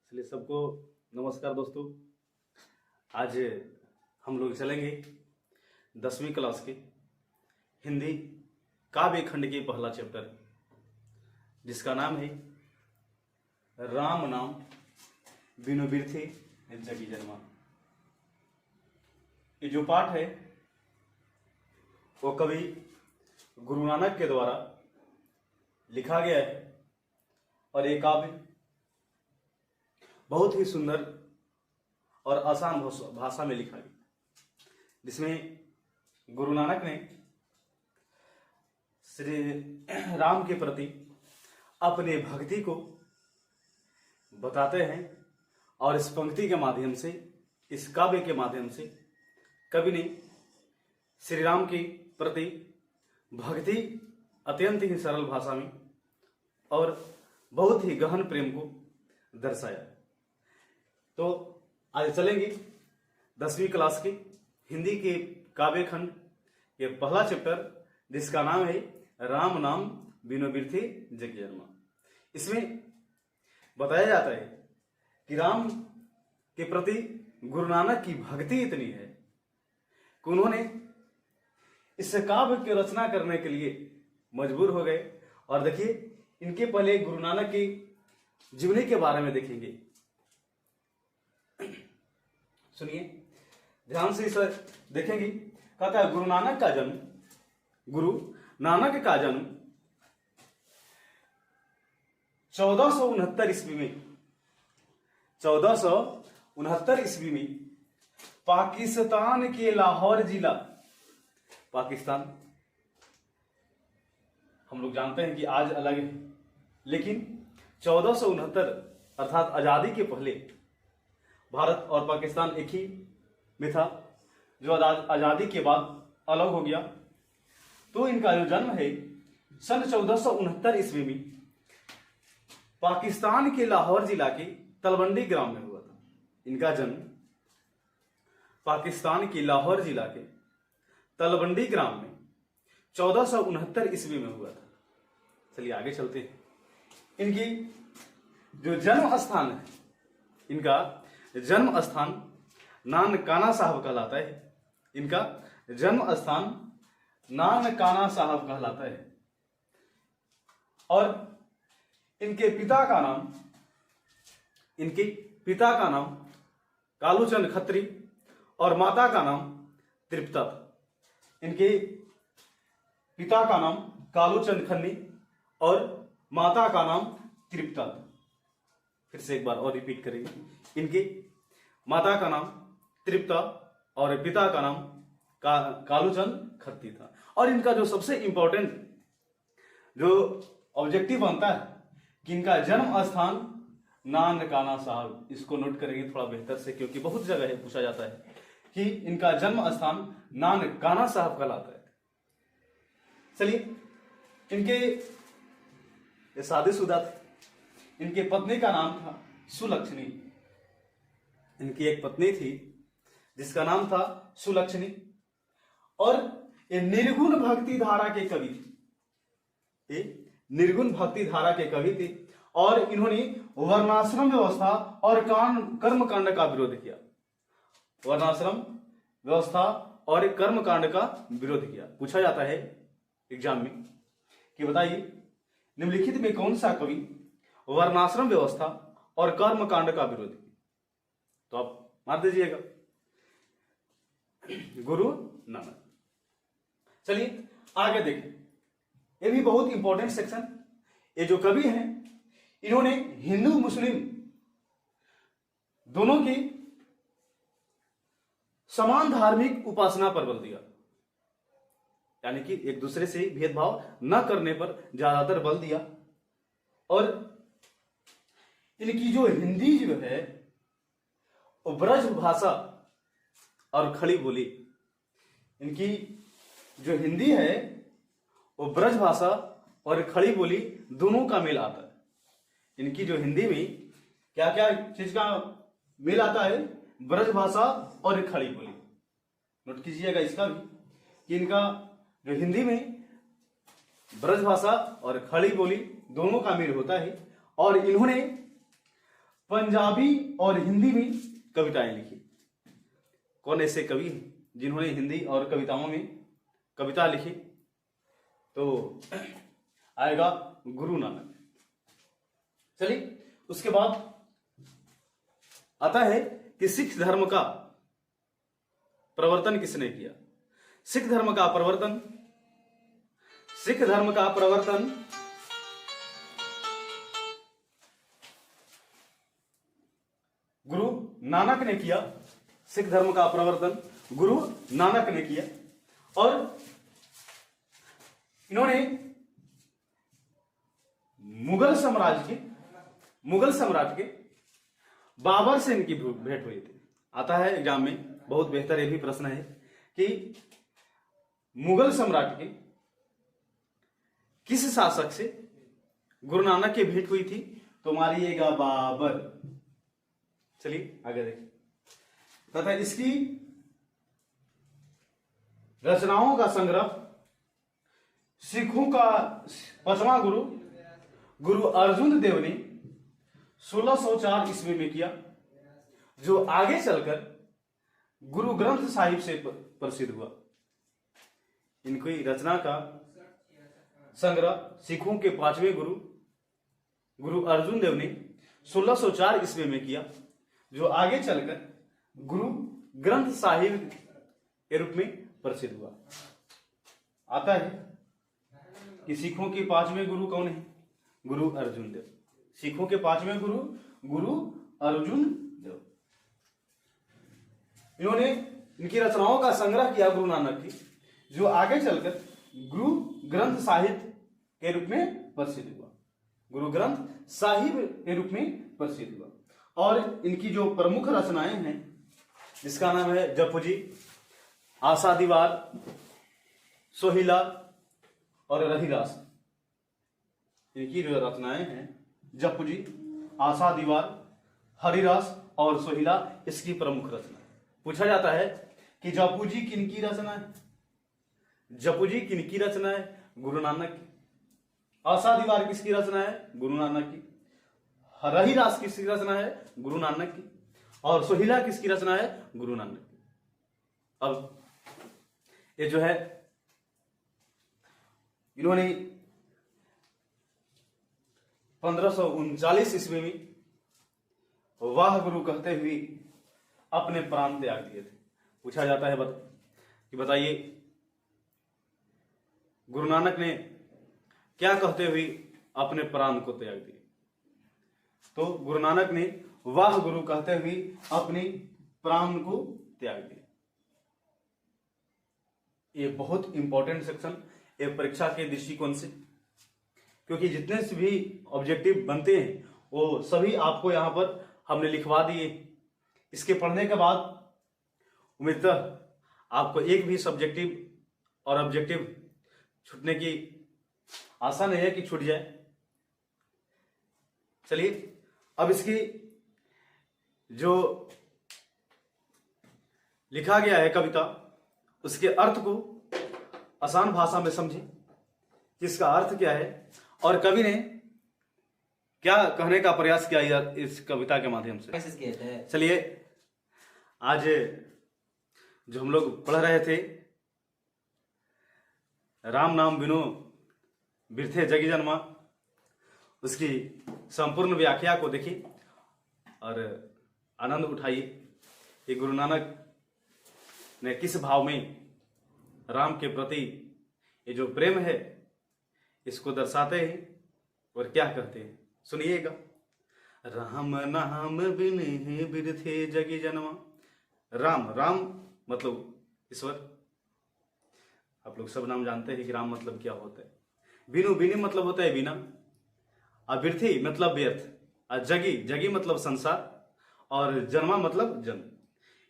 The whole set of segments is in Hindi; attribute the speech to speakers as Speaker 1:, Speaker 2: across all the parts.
Speaker 1: इसलिए सबको नमस्कार दोस्तों। आज हम लोग चलेंगे 10वीं क्लास के हिंदी काव्य खंड के पहला चैप्टर, जिसका नाम है राम नाम बिनु बिरथे जगी जन्मा। ये जो पाठ है वो कवि गुरु नानक के द्वारा लिखा गया है और ये काव्य बहुत ही सुंदर और आसान भाषा में लिखा गया, जिसमें गुरु नानक ने श्री राम के प्रति अपने भक्ति को बताते हैं और इस पंक्ति के माध्यम से, इस काव्य के माध्यम से कवि ने श्री राम के प्रति भक्ति अत्यंत ही सरल भाषा में और बहुत ही गहन प्रेम को दर्शाया। तो आज चलेंगे 10वीं क्लास के हिंदी के काव्य खंड ये पहला चैप्टर, जिसका नाम है राम नाम बिनु बिरथे जगी जन्मा। इसमें बताया जाता है कि राम के प्रति गुरु नानक की भक्ति इतनी है कि उन्होंने इस काव्य की रचना करने के लिए मजबूर हो गए। और देखिए, इनके पहले गुरु नानक की जीवनी के बारे में देखेंगे। सुनिए ध्यान से इसे देखेंगे। कहता है गुरु नानक का जन्म 1469 ईस्वी में 1469 ईस्वी में पाकिस्तान के लाहौर जिला, पाकिस्तान हम लोग जानते हैं कि आज अलग है, लेकिन 1469 अर्थात आजादी के पहले भारत और पाकिस्तान एक ही में था, जो आजादी के बाद अलग हो गया। तो इनका जो जन्म है सन 1469 ईस्वी में पाकिस्तान के लाहौर जिला के तलवंडी ग्राम में हुआ था। इनका जन्म पाकिस्तान के लाहौर जिला के तलवंडी ग्राम में 1469 ईस्वी में हुआ था। चलिए आगे चलते हैं। इनकी जो जन्म स्थान है, इनका जन्म स्थान नानकाना साहब कहलाता है। इनका जन्म स्थान नानकाना साहब कहलाता है। और इनके पिता का नाम कालूचंद खत्री और माता का नाम तृप्ता था। इनके पिता का नाम कालूचंद खन्नी और माता का नाम तृप्ता था। फिर से एक बार और रिपीट करेंगे। इनके माता का नाम तृप्ता और पिता का नाम कालूचंद खत्री था। और इनका जो सबसे इंपॉर्टेंट जो ऑब्जेक्टिव बनता है कि इनका जन्म स्थान नानकाना साहब, इसको नोट करेंगे थोड़ा बेहतर से, क्योंकि बहुत जगह है पूछा जाता है कि इनका जन्म स्थान नानकाना साहब कहलाता है। चलिए, इनके शादीशुदा थे। इनके पत्नी का नाम था सुलक्षणी। इनकी एक पत्नी थी जिसका नाम था सुलक्षणी, और ये निर्गुण भक्ति धारा के कवि थे। ये निर्गुण भक्ति धारा के कवि थे और इन्होंने वर्णाश्रम व्यवस्था और कर्म कांड का विरोध किया। वर्णाश्रम व्यवस्था और कर्म कांड का विरोध किया। पूछा जाता है एग्जाम में कि बताइए निम्नलिखित में कौन सा कवि वर्णाश्रम व्यवस्था और कर्म कांड का विरोध किया? तो आप मार दीजिएगा गुरु नानक। चलिए आगे देखें। ये भी बहुत इंपॉर्टेंट सेक्शन। ये जो कवि हैं, इन्होंने हिंदू मुस्लिम दोनों की समान धार्मिक उपासना पर बल दिया, यानी कि एक दूसरे से भेदभाव न करने पर ज्यादातर बल दिया। और इनकी जो हिंदी जो है वो ब्रज भाषा और खड़ी बोली, इनकी जो हिंदी है वो ब्रज भाषा और खड़ी बोली दोनों का मेल आता है। इनकी जो हिंदी में क्या क्या चीज का मेल आता है? ब्रज भाषा और खड़ी बोली। नोट कीजिएगा इसका भी कि इनका जो हिंदी में ब्रज भाषा और खड़ी बोली दोनों का मेल होता है। और इन्होंने पंजाबी और हिंदी में कविताएं लिखी। कौन ऐसे कवि हैं जिन्होंने हिंदी और कविताओं में कविता लिखी? तो आएगा गुरु नानक। चलिए, उसके बाद आता है कि सिख धर्म का प्रवर्तन किसने किया? सिख धर्म का प्रवर्तन गुरु नानक ने किया। सिख धर्म का प्रवर्तन गुरु नानक ने किया और इन्होंने मुगल सम्राट के बाबर से इनकी भेंट हुई थी। आता है एग्जाम में, बहुत बेहतर ये भी प्रश्न है कि मुगल सम्राट के किस शासक से गुरु नानक की भेंट हुई थी? तो मारिएगा बाबर। चलिए आगे देखिए। तथा इसकी रचनाओं का संग्रह सिखों का 5वां गुरु अर्जुन देव ने 1604 ईस्वी में किया, जो आगे चलकर गुरु ग्रंथ साहिब से प्रसिद्ध हुआ। इनकी रचना का संग्रह सिखों के 5वें गुरु अर्जुन देव ने 1604 ईस्वी में किया, जो आगे चलकर गुरु ग्रंथ साहिब के रूप में प्रसिद्ध हुआ। आता है कि सिखों के 5वें गुरु कौन है? गुरु अर्जुन देव। सिखों के 5वें गुरु अर्जुन देव। इन्होंने इनकी रचनाओं का संग्रह किया गुरु नानक की, जो आगे चलकर गुरु ग्रंथ साहिब के रूप में प्रसिद्ध हुआ। गुरु ग्रंथ साहिब के रूप में प्रसिद्ध हुआ। और इनकी जो प्रमुख रचनाएं हैं, जिसका नाम है जपुजी, आशा दीवार, सोहिला और रहीरास। इनकी जो रचनाएं हैं जपुजी, आशा दीवार, हरिरास और सोहिला, इसकी प्रमुख रचना। पूछा जाता है कि जपुजी किनकी रचना है? जपुजी किनकी रचना है? गुरु नानक की। आशा दीवार किसकी रचना है? गुरु नानक की। रहीरास किसकी रचना है? गुरु नानक की। और सोहिला किसकी रचना है? गुरु नानक की। अब ये जो है, इन्होंने 1539 ईस्वी में वाह गुरु कहते हुए अपने प्राण त्याग दिए थे। पूछा जाता है कि बताइए गुरु नानक ने क्या कहते हुए अपने प्राण को त्याग दिए? तो गुरु नानक ने वाह गुरु कहते हुए अपने प्राण को त्याग दिया। ये बहुत इंपॉर्टेंट सेक्शन है परीक्षा के दृष्टिकोण से, क्योंकि जितने से भी ऑब्जेक्टिव बनते हैं वो सभी आपको यहां पर हमने लिखवा दिए। इसके पढ़ने के बाद उम्मीदतः आपको एक भी सब्जेक्टिव और ऑब्जेक्टिव छूटने की आशा नहीं है कि छूट जाए। चलिए, अब इसकी जो लिखा गया है कविता, उसके अर्थ को आसान भाषा में समझें कि इसका अर्थ क्या है और कवि ने क्या कहने का प्रयास किया इस कविता के माध्यम से। चलिए, आज जो हम लोग पढ़ रहे थे, राम नाम बिनु बिरथे जगी जन्मा, उसकी संपूर्ण व्याख्या को देखिए और आनंद उठाइए कि गुरु नानक ने किस भाव में राम के प्रति ये जो प्रेम है इसको दर्शाते हैं और क्या कहते हैं। सुनिएगा। राम नाम बिन बिरथे जगी जन्मा। राम मतलब ईश्वर। आप लोग सब नाम जानते हैं कि राम मतलब क्या होता है। बिनु मतलब होता है बिना, अबिरथी मतलब व्यर्थ, और जगी मतलब संसार, और जन्मा मतलब जन्म।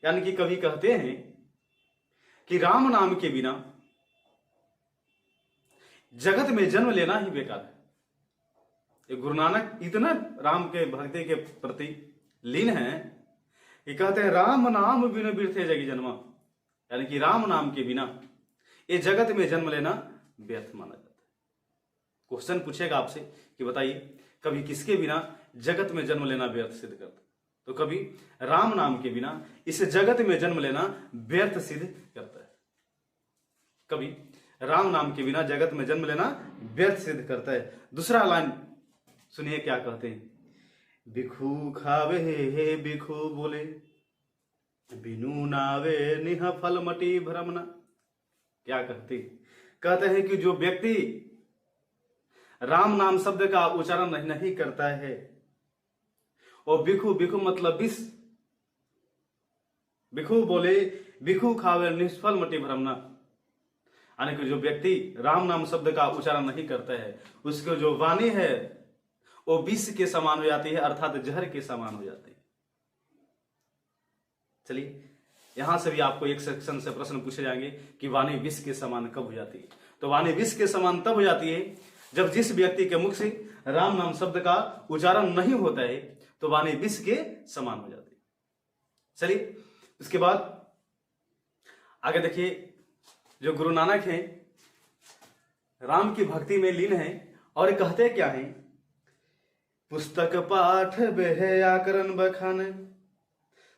Speaker 1: यानी कि कवि कहते हैं कि राम नाम के बिना जगत में जन्म लेना ही बेकार है। ये गुरु नानक इतना राम के भक्ति के प्रति लीन है कि कहते हैं राम नाम बिनु बिरथे जगी जन्मा, यानी कि राम नाम के बिना ये जगत में जन्म लेना व्यर्थ माना जाता है। क्वेश्चन पूछेगा आपसे कि बताइए कभी किसके बिना जगत में जन्म लेना व्यर्थ सिद्ध करता है। तो कभी राम नाम के बिना इस जगत में जन्म लेना व्यर्थ सिद्ध करता है। कभी राम नाम के बिना जगत में जन्म लेना व्यर्थ सिद्ध करता है। दूसरा लाइन सुनिए क्या कहते हैं। भिखू खावे हे भिखू बोले, बिनु नावे निह फल मटी भ्रमना। क्या कहते हैं कि जो व्यक्ति राम नाम शब्द का उच्चारण नहीं करता है, और भिखू, भिखू मतलब विष, भिखू बोले भिखू खावे निष्फल मटी भ्रमना, यानी कि जो व्यक्ति राम नाम शब्द का उच्चारण नहीं करता है, उसकी जो वाणी है वो विष के समान हो जाती है, अर्थात जहर के समान हो जाती है। चलिए यहां से भी आपको एक सेक्शन से प्रश्न पूछे जाएंगे कि वाणी विष के समान कब हो जाती है। तो वाणी विष के समान तब हो जाती है जब जिस व्यक्ति के मुख से राम नाम शब्द का उच्चारण नहीं होता है, तो वाणी विष के समान हो जाती है। चलिए उसके बाद आगे देखिए, जो गुरु नानक हैं राम की भक्ति में लीन हैं और कहते क्या हैं। पुस्तक पाठ व्याकरण बखान,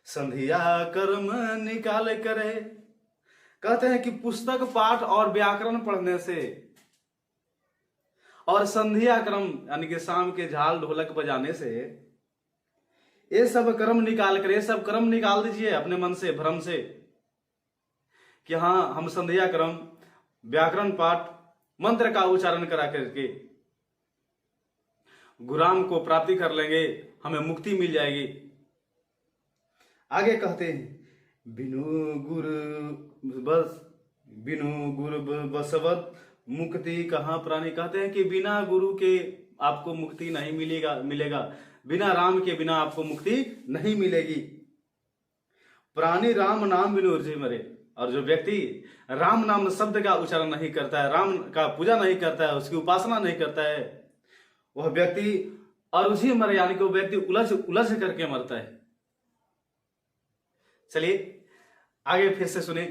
Speaker 1: संधिया कर्म निकाल करे। कहते हैं कि पुस्तक पाठ और व्याकरण पढ़ने से और संधिया क्रम यानी कि शाम के झाल ढोलक बजाने से, ये सब कर्म निकाल कर, ये सब कर्म निकाल दीजिए अपने मन से, भ्रम से कि हाँ हम संध्या क्रम व्याकरण पाठ मंत्र का उच्चारण करा करके गुराम को प्राप्ति कर लेंगे, हमें मुक्ति मिल जाएगी। आगे कहते हैं बिनु गुरु बसवत मुक्ति कहाँ प्राणी। कहते हैं कि बिना गुरु के आपको मुक्ति नहीं मिलेगा, बिना राम के बिना आपको मुक्ति नहीं मिलेगी। प्राणी राम नाम बिनु उर्जी मरे। और जो व्यक्ति राम नाम शब्द का उच्चारण नहीं करता है, राम का पूजा नहीं करता है, उसकी उपासना नहीं करता है, वह व्यक्ति अरुझी मरे, यानी कि वो व्यक्ति उलझ करके मरता है। चलिए आगे फिर से सुने।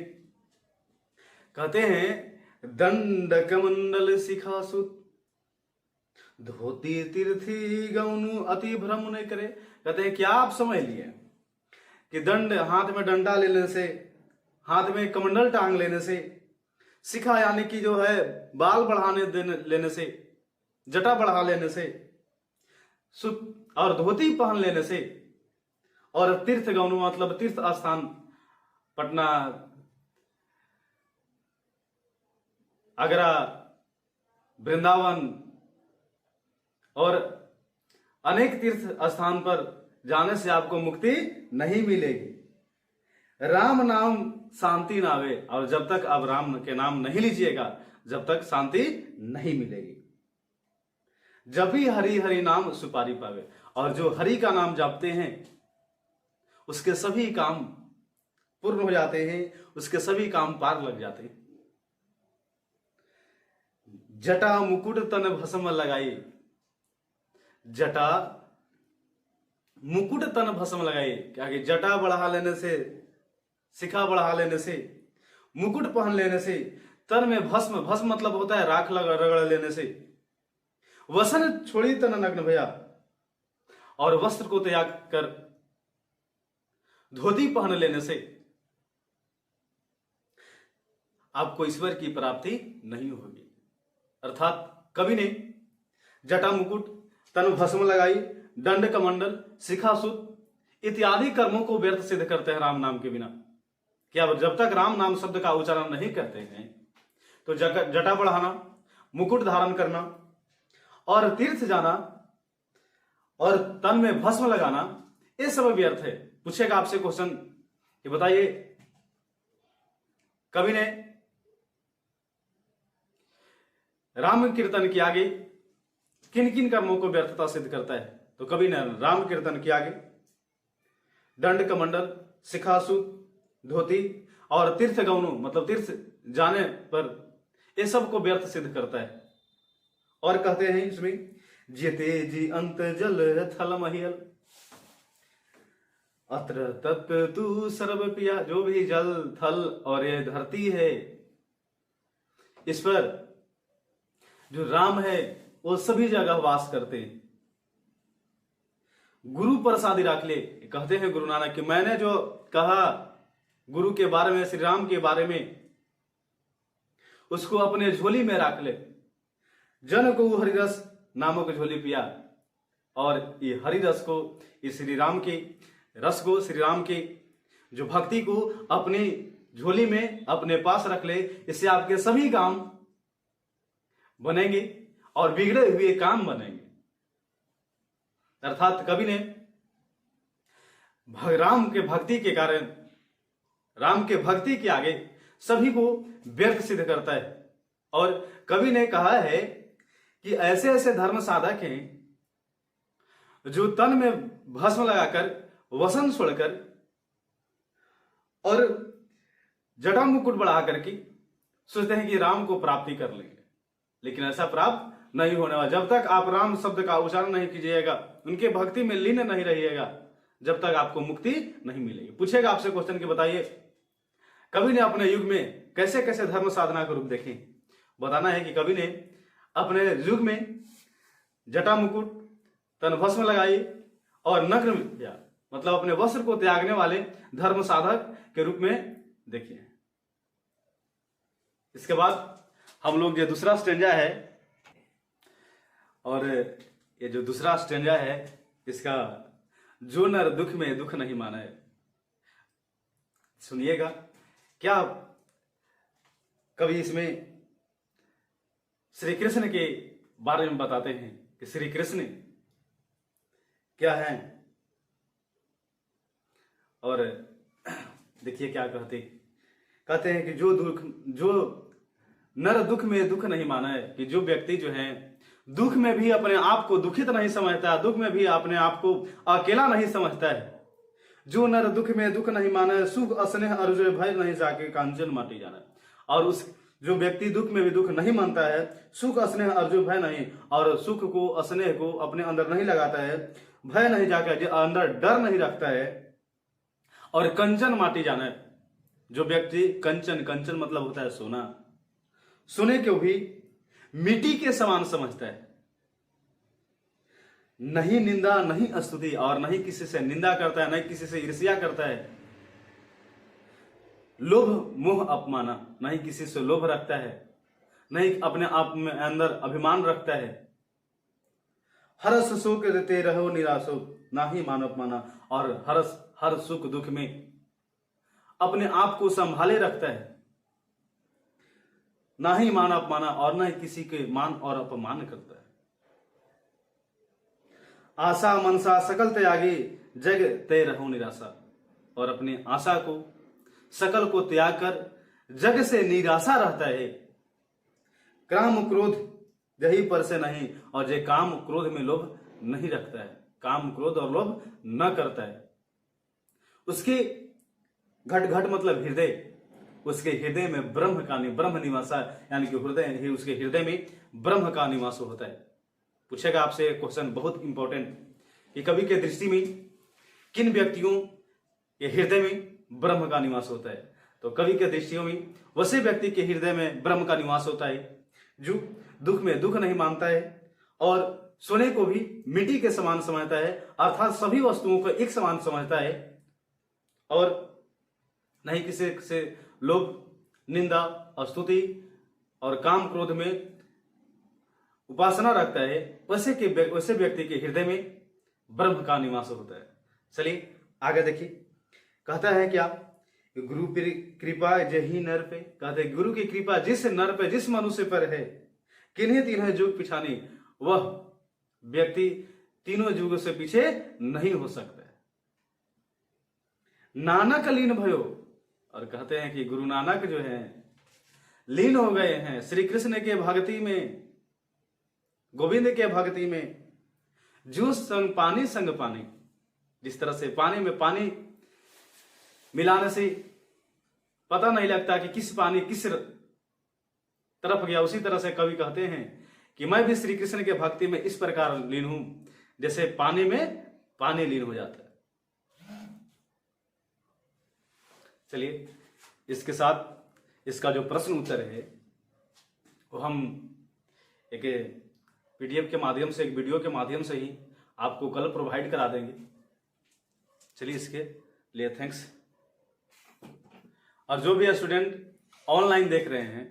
Speaker 1: कहते हैं दंड कमंडल शिखासुत, धोती तीर्थी गौनु अति भ्रम नहीं करे। कहते हैं क्या आप समझ लिए कि दंड, हाथ में डंडा लेने से, हाथ में कमंडल टांग लेने से, शिखा यानी कि जो है बाल लेने से, जटा बढ़ा लेने से, सुत और धोती पहन लेने से, और तीर्थ गौनु मतलब तीर्थ स्थान, पटना, आगरा, वृंदावन और अनेक तीर्थ स्थान पर जाने से आपको मुक्ति नहीं मिलेगी। राम नाम शांति ना आवे, और जब तक आप राम के नाम नहीं लीजिएगा जब तक शांति नहीं मिलेगी। जब भी हरि हरि नाम सुपारी पावे, और जो हरि का नाम जपते हैं उसके सभी काम पूर्ण हो जाते हैं, उसके सभी काम पार लग जाते हैं। जटा मुकुट तन भस्म लगाई, जटा मुकुट तन भस्म लगाई। क्या कि जटा बढ़ा लेने से, शिखा बढ़ा लेने से, मुकुट पहन लेने से, तन में भस्म, भस्म मतलब होता है राख रगड़ लेने से, वसन छोड़ी तन नग्न भया, और वस्त्र को त्याग कर धोती पहन लेने से आपको ईश्वर की प्राप्ति नहीं होगी। अर्थात कभी नहीं जटा मुकुट, तन भस्म लगाई, दंड कमंडल, शिखासुत इत्यादि कर्मों को व्यर्थ सिद्ध करते हैं राम नाम के बिना। क्या जब तक राम नाम शब्द का उच्चारण नहीं करते हैं तो जटा बढ़ाना, मुकुट धारण करना और तीर्थ जाना और तन में भस्म लगाना, ये सब व्यर्थ है। पूछेगा आपसे क्वेश्चन कि बताइए कवि ने राम कीर्तन के आगे किन किन कर्मों को व्यर्थता सिद्ध करता है? तो कवि ने राम कीर्तन के आगे दंड कमंडल, शिखासुत, धोती और तीर्थ गौनु मतलब तीर्थ जाने पर ये सब को व्यर्थ सिद्ध करता है। और कहते हैं इसमें जेते जी अंत जल थल महियल, अत्र तत्व तू सर्व पिया। जो भी जल, थल और ये धरती है, इस पर जो राम है वो सभी जगह वास करते हैं। गुरु प्रसादी रख ले। कहते हैं गुरु नानक कि मैंने जो कहा गुरु के बारे में, श्री राम के बारे में, उसको अपने झोली में रख ले। जन को हरिरस नामक झोली पिया, और ये हरिरस को, ये श्री राम के रस को, श्री राम के जो भक्ति को अपनी झोली में अपने पास रख ले। इससे आपके सभी काम बनेंगे और बिगड़े हुए काम बनेंगे। अर्थात कवि ने राम के भक्ति के कारण, राम के भक्ति के आगे सभी को व्यर्थ सिद्ध करता है। और कवि ने कहा है कि ऐसे ऐसे धर्म साधक हैं जो तन में भस्म लगाकर, वसन छोड़कर और जटा मुकुट बढ़ा करके सोचते हैं कि राम को प्राप्ति कर लेंगे, लेकिन ऐसा प्राप्त नहीं होने वाला। जब तक आप राम शब्द का उच्चारण नहीं कीजिएगा, उनके भक्ति में लीन नहीं रहिएगा, जब तक आपको मुक्ति नहीं मिलेगी। पूछेगा आपसे क्वेश्चन कि बताइए कवि ने अपने युग में कैसे कैसे धर्म साधना के रूप देखे। बताना है कि कवि ने अपने युग में जटा मुकुट, तन भस्म लगाई और नग्न किया, मतलब अपने वस्त्र को त्यागने वाले धर्म साधक के रूप में देखिए। इसके बाद हम लोग ये दूसरा स्टेंजा है, और ये जो दूसरा स्टेंजा है इसका जो नर दुख में दुख नहीं माना है, सुनिएगा क्या कवि इसमें श्री कृष्ण के बारे में बताते हैं कि श्री कृष्ण क्या है। और देखिए क्या कहते हैं कि जो नर दुख में दुख नहीं माना है, कि जो व्यक्ति जो है दुख में भी अपने आप को दुखित नहीं समझता है, दुख में भी अपने आप को अकेला नहीं समझता है। जो नर दुख में दुख नहीं माना है, सुख असनेह अर्जुन भय नहीं जाके कांचन माटी जाना। और उस जो व्यक्ति दुख में भी दुख नहीं मानता है, सुख असनेह अर्जुन भय नहीं, और सुख को, असनेह को अपने अंदर नहीं लगाता है, भय नहीं जाकर अंदर डर नहीं रखता है, और कंचन माटी जाना है। जो व्यक्ति कंचन मतलब होता है सोना, सोने को भी मिट्टी के समान समझता है, नहीं निंदा नहीं स्तुति, और नहीं किसी से निंदा करता है, नहीं किसी से ईर्ष्या करता है, लोभ मोह अपमाना, नहीं किसी से लोभ रखता है, नहीं अपने आप में अंदर अभिमान रखता है। हर्ष सुख देते रहो निराशो ना ही मान अपमाना, और हर सुख दुख में अपने आप को संभाले रखता है, ना ही मान अपमाना, और ना ही किसी के मान और अपमान करता है। आशा मनसा सकल त्यागी जग ते रहो निराशा, और अपनी आशा को, सकल को त्याग कर जग से निराशा रहता है। काम क्रोध यही पर से नहीं, और जे काम क्रोध में लोभ नहीं रखता है, काम क्रोध और लोभ न करता है। उसके घट घट मतलब हृदय, उसके हृदय में ब्रह्म निवास है, यानी कि हृदय, उसके हृदय में ब्रह्म का निवास होता है। पूछेगा आपसे क्वेश्चन बहुत इंपॉर्टेंट कि कवि के दृष्टि में किन व्यक्तियों के हृदय में ब्रह्म का निवास होता है। तो कवि के दृष्टियों में वैसे व्यक्ति के हृदय में ब्रह्म का निवास होता है जो दुख में दुख नहीं मानता है, और सोने को भी मिट्टी के समान समझता है, अर्थात सभी वस्तुओं को एक समान समझता है, और नहीं किसी से लोभ निंदा स्तुति और काम क्रोध में उपासना रखता है। वैसे व्यक्ति के हृदय में ब्रह्म का निवास होता है। चलिए आगे देखिए, कहता है क्या, गुरु कृपा जही नर पे, कहते हैं गुरु की कृपा जिस नर पे, जिस मनुष्य पर है, किन्हीं तीन युग पिछानी, वह व्यक्ति तीनों युगों से पीछे नहीं हो सकता है। नानक लीन भयो, और कहते हैं कि गुरु नानक जो है लीन हो गए हैं श्री कृष्ण के भक्ति में, गोविंद के भक्ति में। जो संग पानी, जिस तरह से पानी में पानी मिलाने से पता नहीं लगता कि किस पानी किस तरफ गया, उसी तरह से कवि कहते हैं कि मैं भी श्री कृष्ण के भक्ति में इस प्रकार लीन हूं जैसे पानी में पानी लीन हो जाता है। चलिए इसके साथ इसका जो प्रश्न उत्तर है वो हम एक पीडीएफ के माध्यम से, एक वीडियो के माध्यम से ही आपको कल प्रोवाइड करा देंगे। चलिए इसके लिए थैंक्स। और जो भी स्टूडेंट ऑनलाइन देख रहे हैं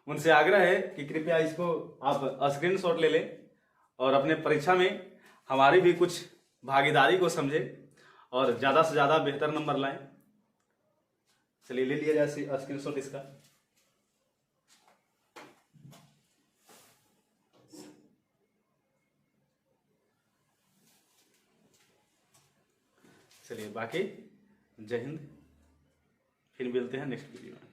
Speaker 1: उनसे आग्रह है कि कृपया इसको आप स्क्रीनशॉट ले लें और अपने परीक्षा में हमारी भी कुछ भागीदारी को समझें और ज़्यादा से ज़्यादा बेहतर नंबर लाएं। चलिए ले लिया जाए स्क्रीनशॉट इसका। चलिए बाकी जय हिंद, फिर मिलते हैं नेक्स्ट वीडियो में।